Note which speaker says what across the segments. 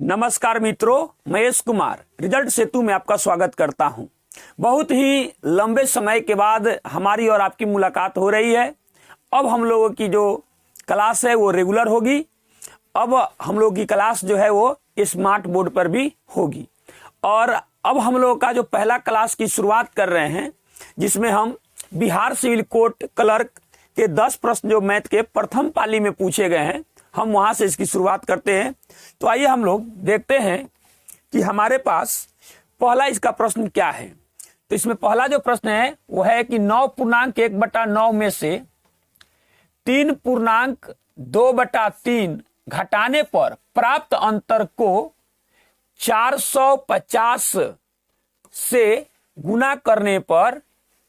Speaker 1: नमस्कार मित्रों, महेश कुमार रिजल्ट सेतु में आपका स्वागत करता हूं। बहुत ही लंबे समय के बाद हमारी और आपकी मुलाकात हो रही है। अब हम लोगों की जो क्लास है वो रेगुलर होगी। अब हम लोगों की क्लास जो है वो स्मार्ट बोर्ड पर भी होगी। और अब हम लोगों का जो पहला क्लास की शुरुआत कर रहे हैं, जिसमें हम बिहार सिविल कोर्ट क्लर्क के 10 प्रश्न जो मैथ के प्रथम पाली में पूछे गए हैं, हम वहां से इसकी शुरुआत करते हैं। तो आइए हम लोग देखते हैं कि हमारे पास पहला इसका प्रश्न क्या है। तो इसमें पहला जो प्रश्न है वो है कि 9.1/9 में से 3.2/3 घटाने पर प्राप्त अंतर को 450 से गुना करने पर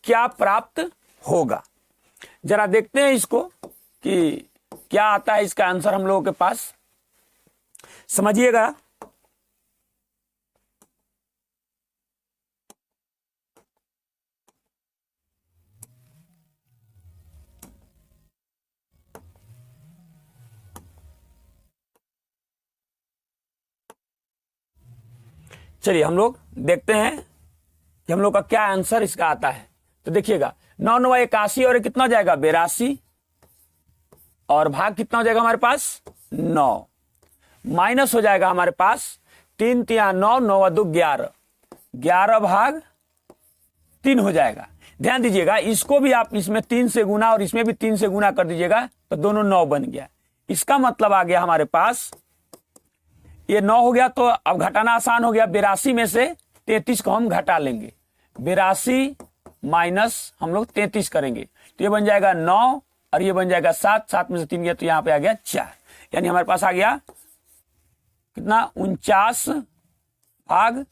Speaker 1: क्या प्राप्त होगा। जरा देखते हैं इसको कि क्या आता है इसका आंसर हम लोगों के पास। समझिएगा। चलिए हम लोग देखते हैं कि हम लोग का क्या आंसर इसका आता है। तो देखिएगा, 9 9 81 और कितना हो जाएगा 82, और भाग कितना हो जाएगा हमारे पास 9, माइनस हो जाएगा हमारे पास 3 3 9 9 2 11, 11 भाग 3 हो जाएगा। ध्यान दीजिएगा, इसको भी आप इसमें 3 से गुना और इसमें भी 3 से गुना कर दीजिएगा तो दोनों 9 बन गया। इसका मतलब आ गया हमारे पास ये 9 हो गया। तो अब घटाना आसान हो गया। 82 में से 33 को हम घटा लेंगे। 82 माइनस हम लोग 33 करेंगे तो ये बन जाएगा 9 और ये बन जाएगा 7, 7 में से 3 गया तो यहां पे आ गया 4। यानी हमारे पास आ गया कितना 49 भाग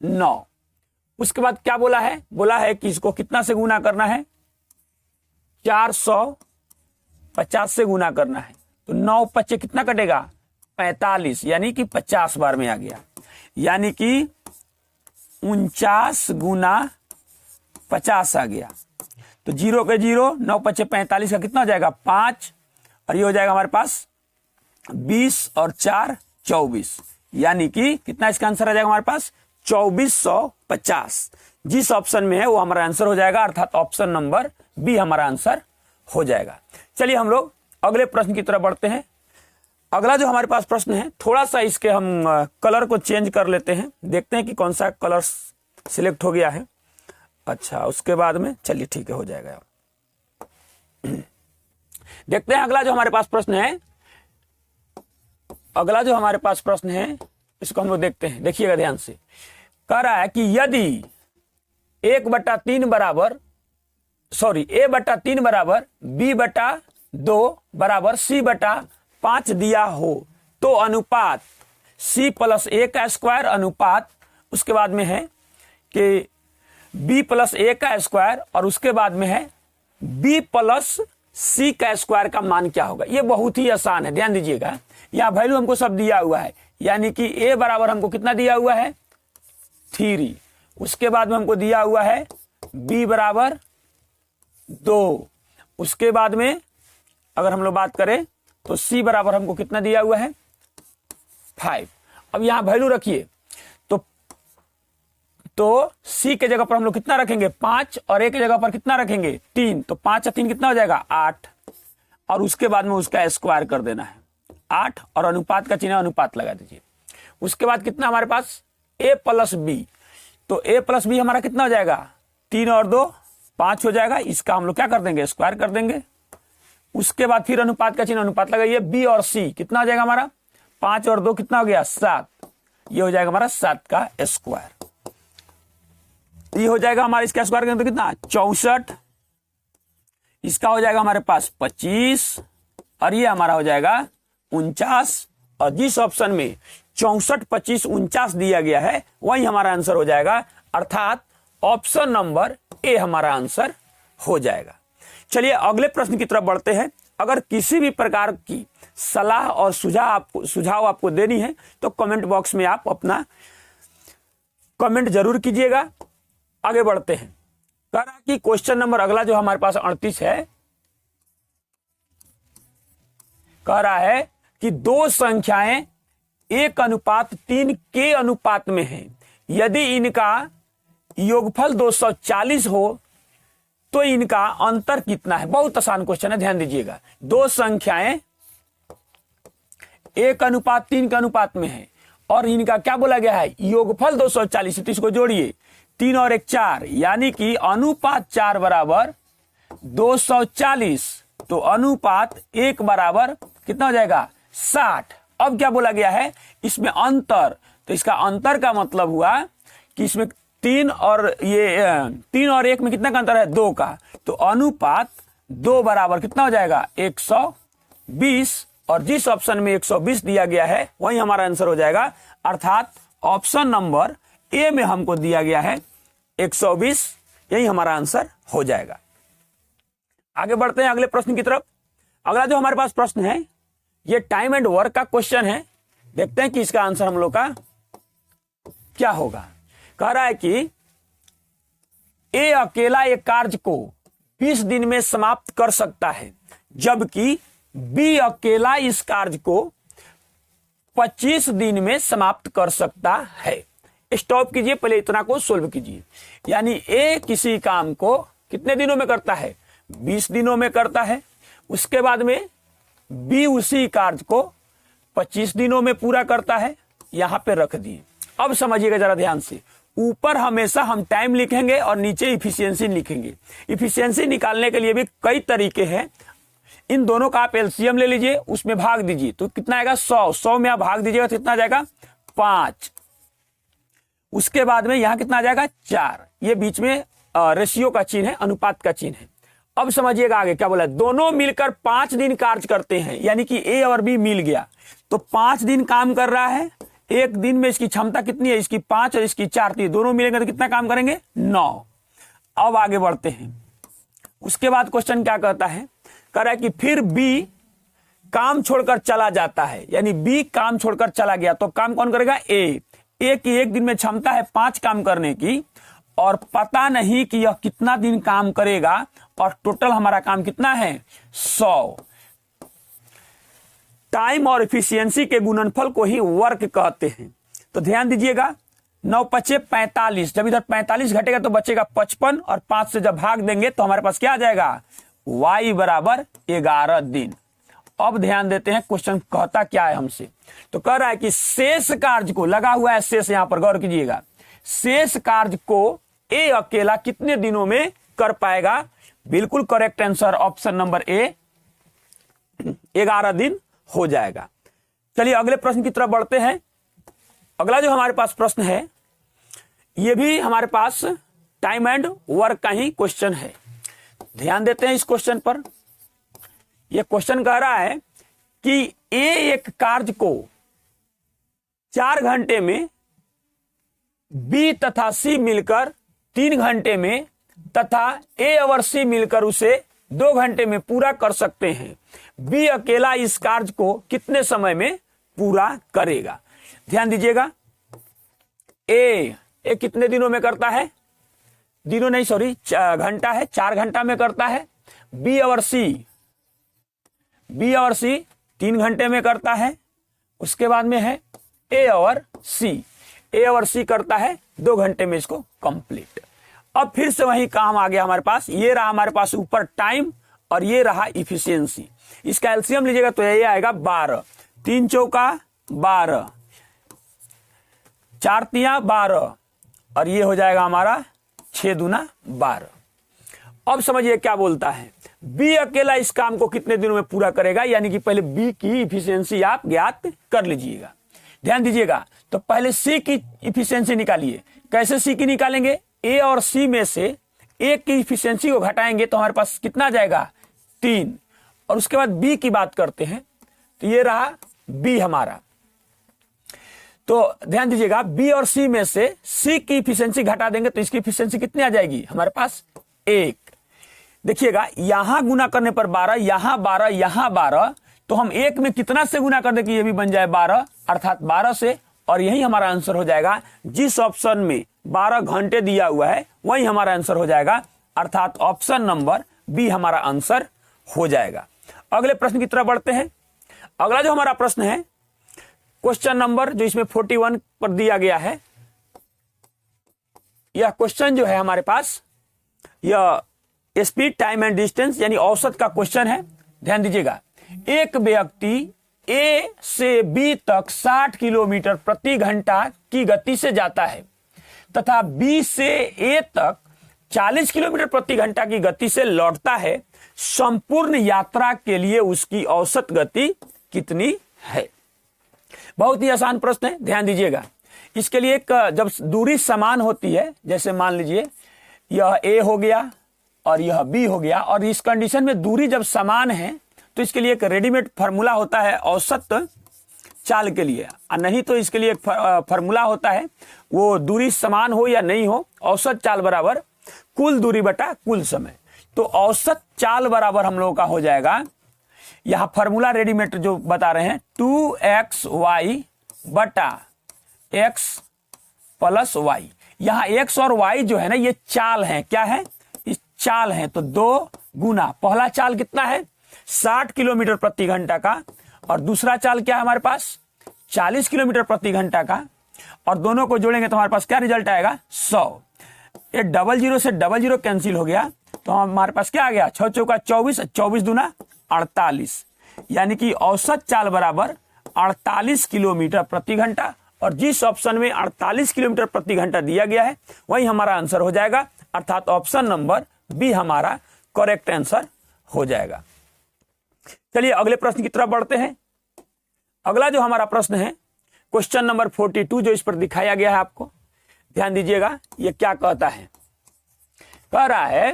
Speaker 1: 9। उसके बाद क्या बोला है, बोला है कि इसको कितना से गुना करना है, 450 से गुना करना है। तो 9 5 कितना कटेगा 45, यानी कि 50 बार में आ गया। यानी कि 49 गुना 50 आ गया। तो 0 के 0, 9 5 45 का कितना हो जाएगा 5, और ये हो जाएगा हमारे पास 20 और 4 24। यानी कि कितना इसका आंसर आ जाएगा हमारे पास 2450। जिस ऑप्शन में है वो हमारा आंसर हो जाएगा, अर्थात ऑप्शन नंबर बी हमारा आंसर हो जाएगा। चलिए हम लोग अगले प्रश्न की तरफ बढ़ते हैं। अगला जो हमारे पास प्रश्न है, थोड़ा सा इसके हम कलर को चेंज कर लेते हैं, देखते हैं कि कौन सा कलर सिलेक्ट हो गया है। अच्छा, उसके बाद में चलिए ठीक है, हो जाएगा। देखते हैं अगला जो हमारे पास प्रश्न है। अगला जो हमारे पास प्रश्न है इसको हम लोग देखते हैं। देखिएगा ध्यान से। कह रहा है कि यदि a/3 बराबर b/2 बराबर c/5 दिया हो तो अनुपात c + a का स्क्वायर अनुपात, उसके बाद में है कि b + a का स्क्वायर, और उसके बाद में है b + c का स्क्वायर का मान क्या होगा। ये बहुत ही आसान है। ध्यान दीजिएगा, यहाँ वैल्यू हमको सब दिया हुआ है। यानी कि a बराबर हमको कितना दिया हुआ है 3, उसके बाद में हमको दिया हुआ है b बराबर 2, उसके बाद में अगर हम लोग बात करें तो c बराबर हमको कितना दिया हुआ है 5। अब यहां वैल्यू रखिए तो c के जगह पर हम लोग कितना रखेंगे 5, और a के जगह पर कितना रखेंगे 3। तो 5 और 3 कितना हो जाएगा 8, और उसके बाद में उसका स्क्वायर कर देना है 8, और अनुपात का चिन्ह अनुपात लगा दीजिए। उसके बाद कितना हमारे पास a + b। तो a + b हमारा कितना हो जाएगा 3 और 2 5 हो जाएगा। इसका हम लोग क्या कर देंगे स्क्वायर कर देंगे। उसके बाद फिर अनुपात का चिन्ह अनुपात लगाइए। b और c कितना हो जाएगा हमारा 5 और 2 कितना हो गया 7। ये हो जाएगा हमारा 7 का स्क्वायर। ये हो जाएगा हमारा, इसका स्क्वायर करेंगे तो कितना 64। इसका हो जाएगा हमारे पास 25, और ये हमारा हो जाएगा 49। और जिस ऑप्शन में 64 25 49 दिया गया है वही हमारा आंसर हो जाएगा, अर्थात ऑप्शन नंबर ए हमारा आंसर हो जाएगा। चलिए अगले प्रश्न की तरफ बढ़ते हैं। अगर किसी भी प्रकार की सलाह और सुझाव आपको देनी है तो कमेंट बॉक्स में आप अपना कमेंट जरूर कीजिएगा। आगे बढ़ते हैं। कह रहा है कि क्वेश्चन नंबर अगला जो हमारे पास 38 है, कह रहा है कि दो संख्याएं 1:3 के अनुपात में है। यदि इनका योगफल 240 हो तो इनका अंतर कितना है। बहुत आसान क्वेश्चन है, ध्यान दीजिएगा। दो संख्याएं 1:3 के अनुपात में है और इनका क्या बोला गया है, योगफल 240। तो इसको जोड़िए, 3 और 1 4, यानी कि अनुपात 4 बराबर 240। तो अनुपात 1 बराबर कितना हो जाएगा, 60। अब क्या बोला गया है, इसमें अंतर। तो इसका अंतर का मतलब हुआ कि इसमें 3 और 1 में कितना का अंतर है, 2 का। तो अनुपात 2 बराबर कितना हो जाएगा, 120। और जिस ऑप्शन में 120 दिया गया है वही हमारा आंसर हो जाएगा। अर्थात ऑप्शन नंबर ए में हमको दिया गया है 120, यही हमारा आंसर हो जाएगा। आगे बढ़ते हैं अगले प्रश्न की तरफ। अगला जो हमारे पास प्रश्न है ये टाइम एंड वर्क का क्वेश्चन है। देखते हैं कि इसका आंसर हम लोग का क्या होगा। कह रहा है कि ए अकेला एक कार्य को 20 दिन में समाप्त कर सकता है, जबकि बी अकेला इस कार्य को 25 दिन में समाप्त कर सकता है। स्टॉप कीजिए, पहले इतना को सोल्व कीजिए। यानी ए किसी काम को कितने दिनों में करता है, 20 दिनों में करता है। उसके बाद में बी उसी कार्य को 25 दिनों में पूरा करता है। यहां पे रख दिए। अब समझिएगा जरा ध्यान से, ऊपर हमेशा हम टाइम लिखेंगे और नीचे इफिशियंसी लिखेंगे। इफिशियंसी निकालने के लिए भी कई तरीके हैं। इन दोनों का आप एलसीएम ले लीजिए, उसमें भाग दीजिए तो कितना आएगा, 100 में आप भाग दीजिएगा तो कितना आ जाएगा, 5। उसके बाद में यहां कितना आ जाएगा, 4। ये बीच में रेशियो का चिन्ह है, अनुपात का चिन्ह है। अब समझिएगा आगे क्या बोला है, दोनों मिलकर 5 दिन कार्य करते हैं। यानी कि ए और बी मिल गया तो 5 दिन काम कर रहा है। एक दिन में इसकी क्षमता कितनी है, इसकी 5 और इसकी 4 थी, दोनों मिलेंगे तो कितना काम करेंगे, 9। अब आगे बढ़ते हैं। उसके बाद क्वेश्चन क्या कहता है, कह रहा है कि फिर बी काम छोड़कर चला जाता है। यानी बी काम छोड़कर चला गया तो काम कौन करेगा, ए की एक दिन में क्षमता है 5 काम करने की और पता नहीं कि यह कितना दिन काम करेगा और टोटल हमारा काम कितना है, 100। टाइम और एफिशिएंसी के गुणनफल को ही वर्क कहते हैं। तो ध्यान दीजिएगा, 9 × 5 = 45। जब इधर 45 घटेगा तो बचेगा 55 और 5 से जब भाग देंगे तो हमारे पास क्या आ जाएगा, y बराबर 11 दिन। अब ध्यान देते हैं क्वेश्चन कहता क्या है हमसे। तो कह रहा है कि शेष कार्य को, लगा हुआ है शेष, यहां पर गौर कीजिएगा, शेष कार्य को ए अकेला कितने दिनों में कर पाएगा। बिल्कुल correct answer option number A, 11 दिन हो जाएगा। चलिए अगले प्रश्न की तरफ बढ़ते हैं। अगला जो हमारे पास प्रश्न है यह भी हमारे पास टाइम एंड वर्क का ही क्वेश्चन है। ध्यान देते हैं इस क्वेश्चन पर। यह क्वेश्चन कह रहा है कि ए एक कार्य को 4 घंटे में, बी तथा सी मिलकर 3 घंटे में तथा ए और सी मिलकर उसे 2 घंटे में पूरा कर सकते हैं। बी अकेला इस कार्य को कितने समय में पूरा करेगा। ध्यान दीजिएगा, ए कितने दिनों में करता है, दिनों नहीं सॉरी घंटा है, 4 घंटा में करता है। बी और सी 3 घंटे में करता है। उसके बाद में है ए और सी करता है 2 घंटे में इसको कंप्लीट। अब फिर से वही काम आ गया हमारे पास। ये रहा हमारे पास ऊपर टाइम और ये रहा इफिशियंसी। इसका एलसीएम लीजिएगा तो ये आएगा 12। 3 चौका 12, 4 तिया 12 और ये हो जाएगा हमारा 6 दूना 12। अब समझिए क्या बोलता है, बी अकेला इस काम को कितने दिनों में पूरा करेगा। यानी कि पहले बी की इफिशियंसी आप ज्ञात कर लीजिएगा। ध्यान दीजिएगा, तो पहले सी की इफिशियंसी निकालिए। कैसे सी की निकालेंगे, ए और सी में से एक की इफिशियंसी को घटाएंगे तो हमारे पास कितना जाएगा, 3। और उसके बाद बी की बात करते हैं तो ये रहा बी हमारा। तो ध्यान दीजिएगा, बी और सी में से सी की इफिशियंसी घटा देंगे तो इसकी इफिशियंसी कितनी आ जाएगी हमारे पास, 1। देखिएगा यहां गुना करने पर 12, यहां 12, यहां 12, तो हम 1 में कितना से गुना कर दे कि ये भी बन जाए 12, अर्थात 12 से। और यही हमारा आंसर हो जाएगा। जिस ऑप्शन में 12 घंटे दिया हुआ है वही हमारा आंसर हो जाएगा, अर्थात ऑप्शन नंबर बी हमारा आंसर हो जाएगा। अगले प्रश्न की तरफ बढ़ते हैं। अगला जो हमारा प्रश्न है, क्वेश्चन नंबर जो इसमें 41 पर दिया गया है, यह क्वेश्चन जो है हमारे पास, यह स्पीड टाइम एंड डिस्टेंस यानी औसत का क्वेश्चन है। ध्यान दीजिएगा, एक व्यक्ति ए से बी तक 60 किलोमीटर प्रति घंटा की गति से जाता है तथा बी से ए तक 40 किलोमीटर प्रति घंटा की गति से लौटता है। संपूर्ण यात्रा के लिए उसकी औसत गति कितनी है? बहुत ही आसान प्रश्न है, ध्यान दीजिएगा। इसके लिए जब दूरी समान होती है, जैसे मान लीजिए यह ए हो गया और यह बी हो गया, और इस कंडीशन में दूरी जब समान है तो इसके लिए एक रेडीमेड फार्मूला होता है औसत चाल के लिए, और नहीं तो इसके लिए एक फार्मूला होता है, वो दूरी समान हो या नहीं हो, औसत चाल बराबर कुल दूरी बटा कुल समय। तो औसत चाल बराबर हम लोगों का हो जाएगा, यहां फार्मूला रेडीमेड जो बता रहे हैं, 2xy बटा x प्लस y। यहां x और y जो है ना, ये चाल है, क्या है, इस चाल है। तो 2 गुना पहला चाल कितना है 60 किलोमीटर प्रति घंटा का, और दूसरा चाल क्या है हमारे पास 40 किलोमीटर प्रति घंटा का, और दोनों को जोड़ेंगे तो हमारे पास क्या रिजल्ट आएगा 100। ये 00 से 00 कैंसिल हो गया, तो हमारे पास क्या आ गया 6 चौका 24, 24 दूना 48, यानी कि औसत चाल बराबर 48 किलोमीटर प्रति घंटा। और जिस ऑप्शन में 48 किलोमीटर प्रति घंटा दिया गया है वही हमारा आंसर हो जाएगा, अर्थात ऑप्शन नंबर बी हमारा करेक्ट आंसर हो जाएगा। चलिए अगले प्रश्न की तरफ बढ़ते हैं। अगला जो हमारा प्रश्न है क्वेश्चन नंबर 42, जो इस पर दिखाया गया है आपको, ध्यान दीजिएगा। ये क्या कहता है, कह रहा है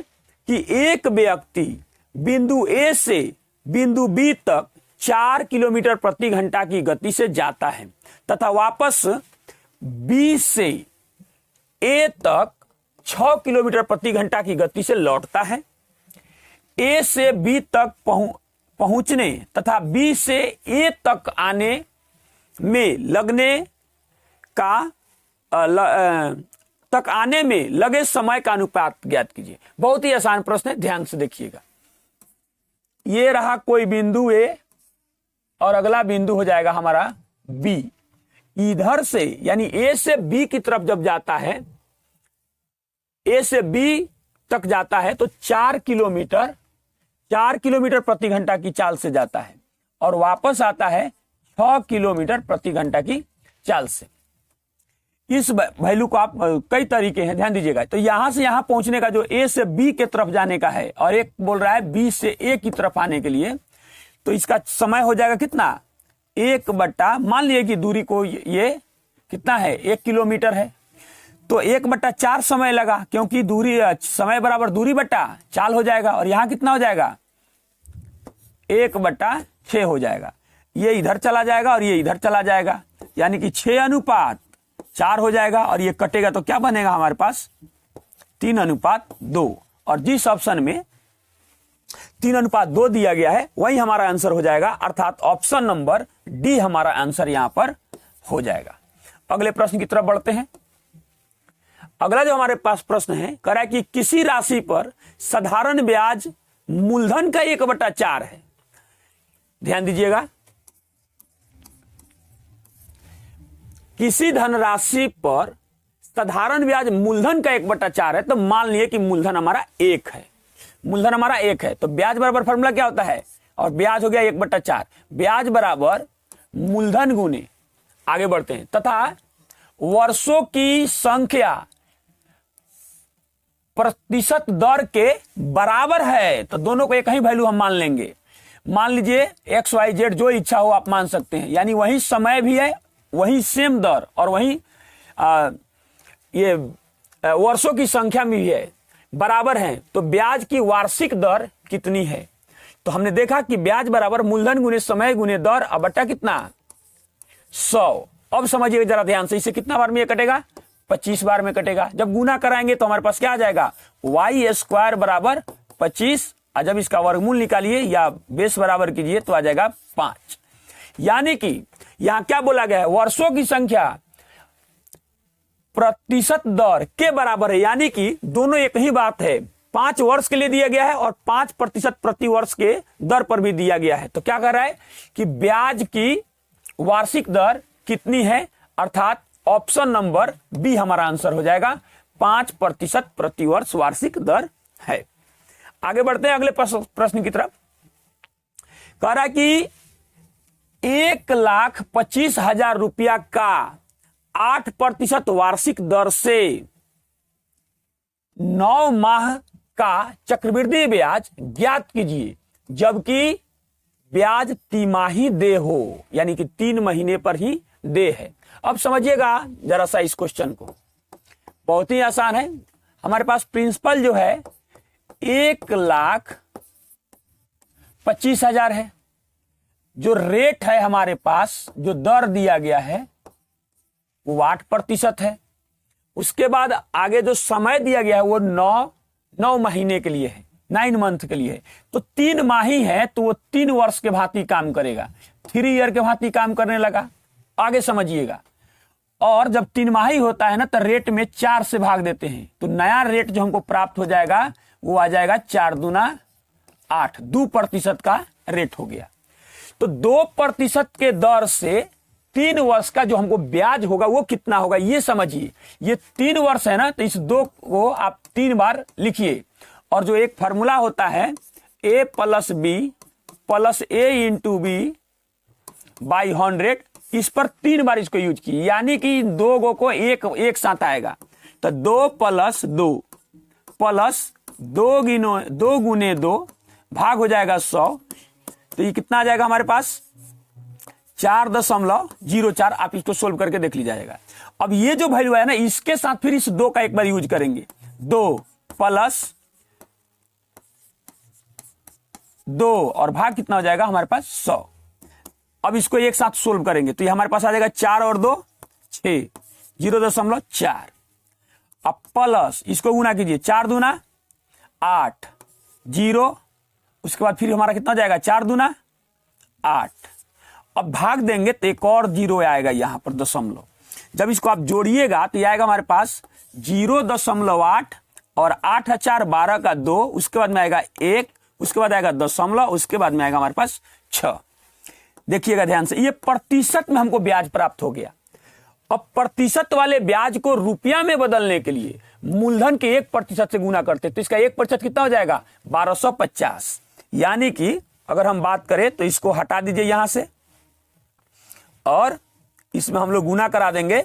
Speaker 1: कि एक व्यक्ति बिंदु ए से बिंदु बी तक 4 किलोमीटर प्रति घंटा की गति से जाता है तथा वापस बी से ए तक 6 किलोमीटर प्रति घंटा की गति से लौटता है। ए से बी तक पहुंचने तथा बी से ए तक आने में लगे समय का अनुपात ज्ञात कीजिए। बहुत ही आसान प्रश्न है, ध्यान से देखिएगा। ये रहा कोई बिंदु ए और अगला बिंदु हो जाएगा हमारा बी। इधर से यानी ए से बी की तरफ जब जाता है, ए से बी तक जाता है तो 4 किलोमीटर प्रति घंटा की चाल से जाता है और वापस आता है 6 किलोमीटर प्रति घंटा की चाल से। इस वैल्यू को आप कई तरीके हैं, ध्यान दीजिएगा। तो यहां से यहां पहुंचने का जो ए से बी के तरफ जाने का है, और एक बोल रहा है बी से ए की तरफ आने के लिए, तो इसका समय हो जाएगा कितना 1 बटा, मान लिया कि दूरी को ये कितना है 1 किलोमीटर है, तो 1/4 समय लगा, क्योंकि दूरी समय बराबर दूरी बटा चाल हो जाएगा। और यहां कितना हो जाएगा 1/6 हो जाएगा। ये इधर चला जाएगा और ये इधर चला जाएगा, यानी कि 6:4 हो जाएगा। और ये कटेगा तो क्या बनेगा हमारे पास 3:2। और जिस ऑप्शन में 3:2 दिया गया है वही हमारा आंसर हो जाएगा, अर्थात ऑप्शन नंबर डी हमारा आंसर यहां पर हो जाएगा। अगले प्रश्न की तरफ बढ़ते हैं। अगला जो हमारे पास प्रश्न है, कह रहा है कि किसी राशि पर साधारण ब्याज मूलधन का 1/4 है। ध्यान दीजिएगा, किसी धनराशि पर साधारण ब्याज मूलधन का 1/4 है, तो मान लिए कि मूलधन हमारा 1 है। मूलधन हमारा 1 है तो ब्याज बराबर फॉर्मूला क्या होता है, और ब्याज हो गया 1/4, ब्याज बराबर मूलधन गुने, आगे बढ़ते हैं, तथा वर्षों की संख्या प्रतिशत दर के बराबर है। तो दोनों को एक ही वैल्यू हम मान लेंगे। मान लीजिए XYZ जो इच्छा हो आप मान सकते हैं, यानी वही समय भी है, वही सेम दर, और वही ये वर्षों की संख्या भी है, बराबर है। तो ब्याज की वार्षिक दर कितनी है, तो हमने देखा कि ब्याज बराबर मूलधन गुने समय गुने दर अब बटा कितना 100। अब समझिए जरा ध्यान से, इसे कितना बार में ये कटेगा 25 बार में कटेगा। जब गुना कराएंगे तो हमारे पास क्या आ जाएगा y² बराबर 25, और जब इसका वर्गमूल निकालिए या बेस बराबर कीजिए तो आ जाएगा 5। यानी कि यहां क्या बोला गया है, वर्षों की संख्या प्रतिशत दर के बराबर है, यानी कि दोनों एक ही बात है। 5 वर्ष के लिए दिया गया है और 5% प्रति वर्ष के दर पर भी दिया गया है। तो क्या कर रहा है कि ब्याज की वार्षिक दर कितनी है, अर्थात ऑप्शन नंबर बी हमारा आंसर हो जाएगा। 5% प्रतिवर्ष वार्षिक दर है। आगे बढ़ते हैं अगले प्रश्न की तरफ। कह रहा कि 1,25,000 रुपया का 8% वार्षिक दर से 9 माह का चक्रवृद्धि ब्याज ज्ञात कीजिए, जबकि ब्याज तिमाही दे हो, यानी कि 3 महीने पर ही दे है। अब समझिएगा जरा सा इस क्वेश्चन को, बहुत ही आसान है। हमारे पास प्रिंसिपल जो है 1,25,000 है, जो रेट है हमारे पास, जो दर दिया गया है वो 8% है। उसके बाद आगे जो समय दिया गया है वो 9 महीने के लिए है, 9 मंथ के लिए है। तो 3 माही है तो वो 3 वर्ष के भांति काम करेगा, 3 ईयर के भांति काम करने लगा। आगे समझिएगा। और जब 3 माही होता है ना तो रेट में 4 से भाग देते हैं, तो नया रेट जो हमको प्राप्त हो जाएगा वो आ जाएगा 4 दूना 8, 2% का रेट हो गया। तो 2% के दर से 3 वर्ष का जो हमको ब्याज होगा वो कितना होगा, ये समझिए। ये 3 वर्ष है ना, तो इस 2 को आप 3 बार लिखिए। और जो एक फार्मूला होता है a + b + a × b / 100, इस पर 3 बार इसको यूज किए, यानी कि 2 गो को एक साथ आएगा। तो 2 + 2 + 2 गुने 2 भाग हो जाएगा 100। तो ये कितना आ जाएगा हमारे पास 4.04। आप इसको सोल्व करके देख लीजिएगा। अब ये जो वैल्यू है ना, इसके साथ फिर इस 2 का एक बार यूज करेंगे। 2 + 2 और भाग कितना हो जाएगा हमारे पास 100। अब इसको एक साथ सोल्व करेंगे तो ये हमारे पास आ जाएगा 4 और 2 6, 0.4। अब प्लस इसको गुना कीजिए, 4 दूना 8, 0। उसके बाद फिर हमारा कितना हो जाएगा 4 दूना 8। अब भाग देंगे तो एक और 0 आएगा यहां पर, दशमलव। जब इसको आप जोड़िएगा तो ये आएगा हमारे पास 0.8 और 8 × 4 = 12 का 2। उसके बाद में आएगा 1, उसके बाद आएगा दशमलव, उसके बाद में आएगा हमारे पास 6। देखिएगा ध्यान से, ये प्रतिशत में हमको ब्याज प्राप्त हो गया। अब प्रतिशत वाले ब्याज को रुपया में बदलने के लिए मूलधन के 1% से गुना करते, तो इसका 1% कितना हो जाएगा 1250। यानी कि अगर हम बात करें तो इसको हटा दीजिए यहां से और इसमें हम लोग गुना करा देंगे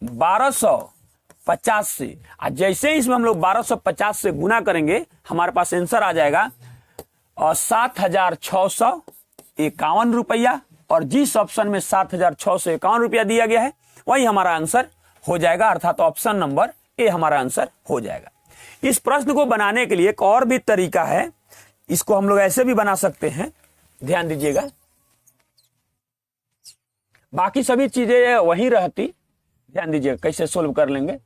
Speaker 1: 1250 से। और जैसे ही इसमें हम लोग 1250 से गुना करेंगे हमारे पास आंसर आ जाएगा 7,651 रुपया। और जिस ऑप्शन में 7,651 रुपया दिया गया है वही हमारा आंसर हो जाएगा, अर्थात ऑप्शन नंबर ए हमारा आंसर हो जाएगा। इस प्रश्न को बनाने के लिए एक और भी तरीका है, इसको हम लोग ऐसे भी बना सकते हैं, ध्यान दीजिएगा। बाकी सभी चीजें वही रहती, ध्यान दीजिएगा कैसे सोल्व कर लेंगे।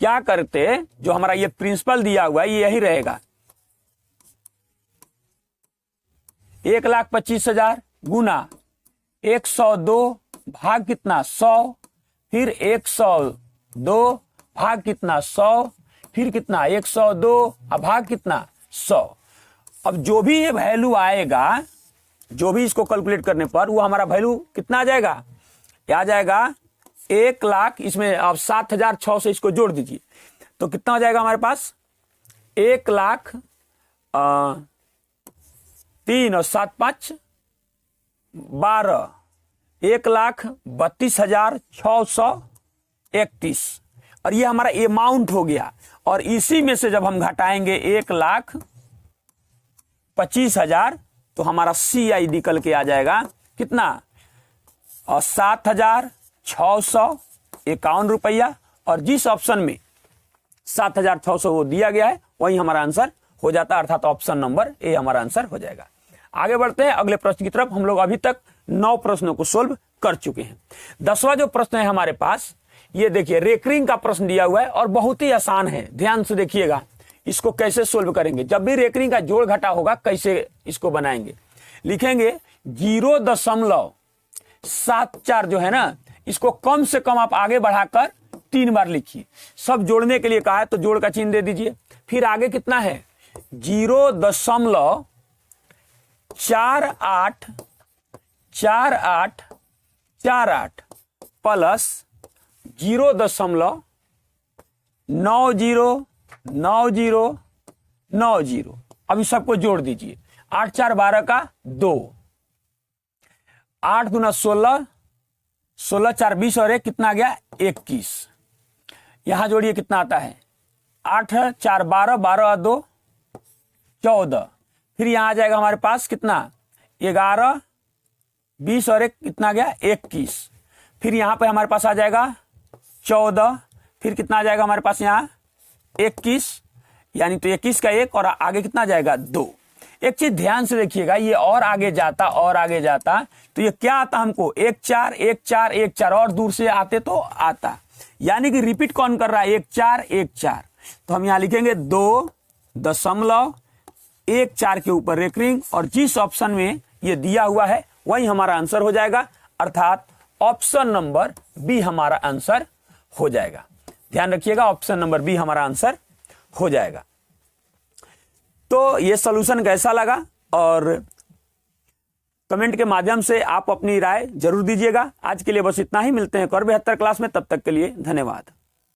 Speaker 1: क्या करते, जो हमारा ये प्रिंसिपल दिया हुआ है ये यही रहेगा, 1,25,000 गुना 102 भाग कितना 100, फिर 102 भाग कितना 100, फिर कितना 102 भाग कितना 100। अब जो भी ये वैल्यू आएगा, जो भी इसको कैलकुलेट करने पर वो हमारा वैल्यू कितना आ जाएगा, आ जाएगा 1 लाख। इसमें आप 7,600 इसको जोड़ दीजिए तो कितना हो जाएगा हमारे पास 1,03 और 7 5 12, 1,32,631। और ये हमारा अमाउंट हो गया। और इसी में से जब हम घटाएंगे 1,25,000 तो हमारा CI निकल के आ जाएगा कितना, और 7,651 रुपया। और जिस ऑप्शन में 7,600 वो दिया गया है वही हमारा आंसर हो जाता है, अर्थात ऑप्शन नंबर ए हमारा आंसर हो जाएगा। आगे बढ़ते हैं अगले प्रश्न की तरफ। हम लोग अभी तक 9 प्रश्नों को सोल्व कर चुके हैं। 10वां जो प्रश्न है हमारे पास, ये देखिए रेकरिंग का प्रश्न दिया हुआ है और बहुत ही आसान है, ध्यान से देखिएगा इसको कैसे सोल्व करेंगे। जब भी रेकरिंग का जोड़ घटा होगा कैसे इसको बनाएंगे, लिखेंगे 0.74 जो है ना, इसको कम से कम आप आगे बढ़ाकर 3 बार लिखिए। सब जोड़ने के लिए कहा है तो जोड़ का चिन्ह दे दीजिए। फिर आगे कितना है 0.75 484848 प्लस 0.909090। अभी सबको जोड़ दीजिए। 8 4 12 का 2, 8 दूना 16, 16 4 20 और 1 कितना आ गया 21। यहां जोड़िए कितना आता है 8 4 12, 12 और 2 14। फिर यहां आ जाएगा हमारे पास कितना 11 20 और 1 कितना आ गया 21। फिर यहां पे हमारे पास आ जाएगा 14। फिर कितना आ जाएगा हमारे पास यहाँ 21, यानी तो 21 का 1 और आगे कितना जाएगा 2। एक चीज ध्यान से देखिएगा, ये और आगे जाता तो ये क्या आता हमको 1 4 1 4 1 4 और दूर से आते तो आता, यानी कि रिपीट कौन कर रहा है 1 4 1 4। तो हम यहां लिखेंगे 2.14 के ऊपर रेकरिंग, और जिस ऑप्शन में ये दिया हुआ है वही हमारा आंसर हो जाएगा, अर्थात ऑप्शन नंबर बी हमारा आंसर हो जाएगा। ध्यान रखिएगा, ऑप्शन नंबर बी हमारा आंसर हो जाएगा। तो ये सॉल्यूशन कैसा लगा, और कमेंट के माध्यम से आप अपनी राय जरूर दीजिएगा। आज के लिए बस इतना ही, मिलते हैं एक और बेहतर क्लास में, तब तक के लिए धन्यवाद।